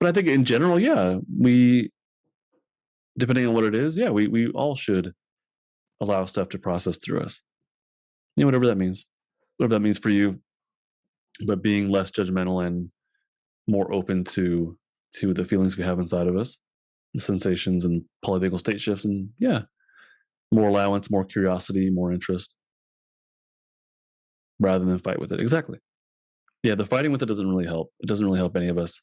But I think in general, yeah, we depending on what it is, yeah, we all should allow stuff to process through us. Whatever that means. Whatever that means for you, but being less judgmental and more open to the feelings we have inside of us, the sensations and polyvagal state shifts, and yeah, more allowance, more curiosity, more interest, rather than fight with it. Exactly. Yeah, the fighting with it doesn't really help. It doesn't really help any of us.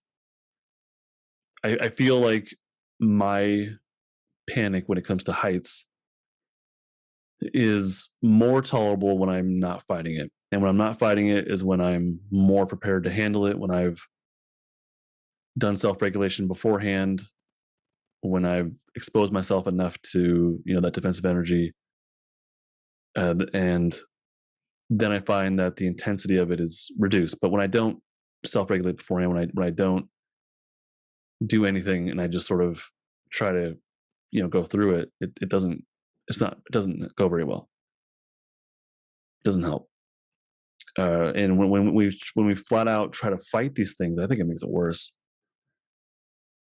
I feel like my panic when it comes to heights is more tolerable when I'm not fighting it. And when I'm not fighting it is when I'm more prepared to handle it, when I've done self regulation beforehand, when I've exposed myself enough to, that defensive energy. And then I find that the intensity of it is reduced. But when I don't self regulate beforehand, when I don't do anything and I just sort of try to, go through it, it doesn't, it doesn't go very well. It doesn't help. And when we flat out try to fight these things, I think it makes it worse.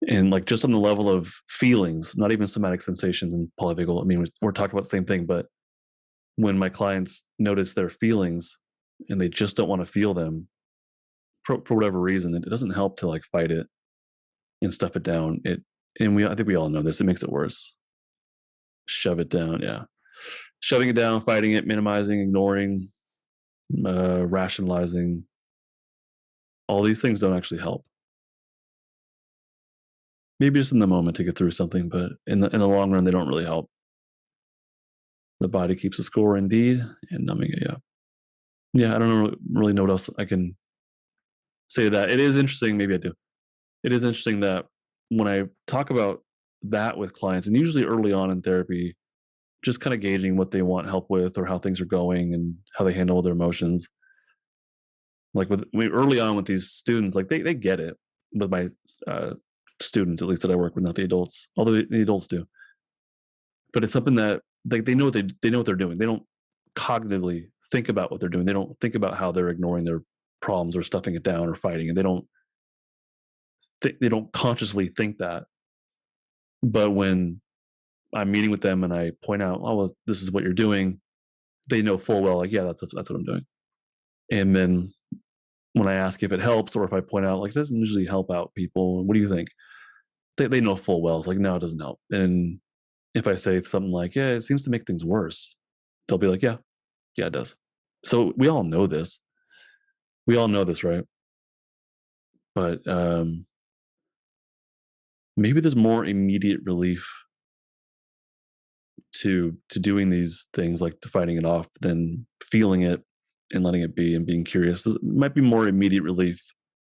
And like just on the level of feelings, not even somatic sensations and polyvagal. I mean, we're talking about the same thing, but when my clients notice their feelings and they just don't want to feel them for whatever reason, it doesn't help to like fight it and stuff it down. I think we all know this. It makes it worse. Shove it down, yeah. Shoving it down, fighting it, minimizing, ignoring, rationalizing. All these things don't actually help. Maybe just in the moment to get through something, but in the long run, they don't really help. The body keeps a score indeed, and numbing it, yeah. Yeah, I don't really know what else I can say to that. It is interesting, maybe I do. It is interesting that when I talk about that with clients, and usually early on in therapy, just kind of gauging what they want help with or how things are going and how they handle their emotions. Like early on with these students, like they get it with my students, at least that I work with, not the adults, although the adults do. But it's something that like they know they know what they're doing. They don't cognitively think about what they're doing. They don't think about how they're ignoring their problems or stuffing it down or fighting, and they don't consciously think that. But when I'm meeting with them and I point out, oh, well, this is what you're doing, they know full well, like, yeah, that's what I'm doing. And then when I ask if it helps or if I point out, like, it doesn't usually help out people, what do you think? They know full well. It's like, no, it doesn't help. And if I say something like, yeah, it seems to make things worse, they'll be like, yeah, it does. So we all know this. We all know this, right? But maybe there's more immediate relief to doing these things, like to fighting it off, than feeling it and letting it be and being curious. It might be more immediate relief,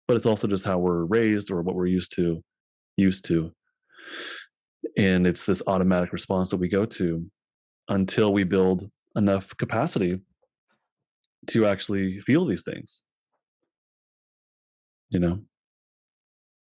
but it's also just how we're raised or what we're used to. And it's this automatic response that we go to until we build enough capacity to actually feel these things, you know?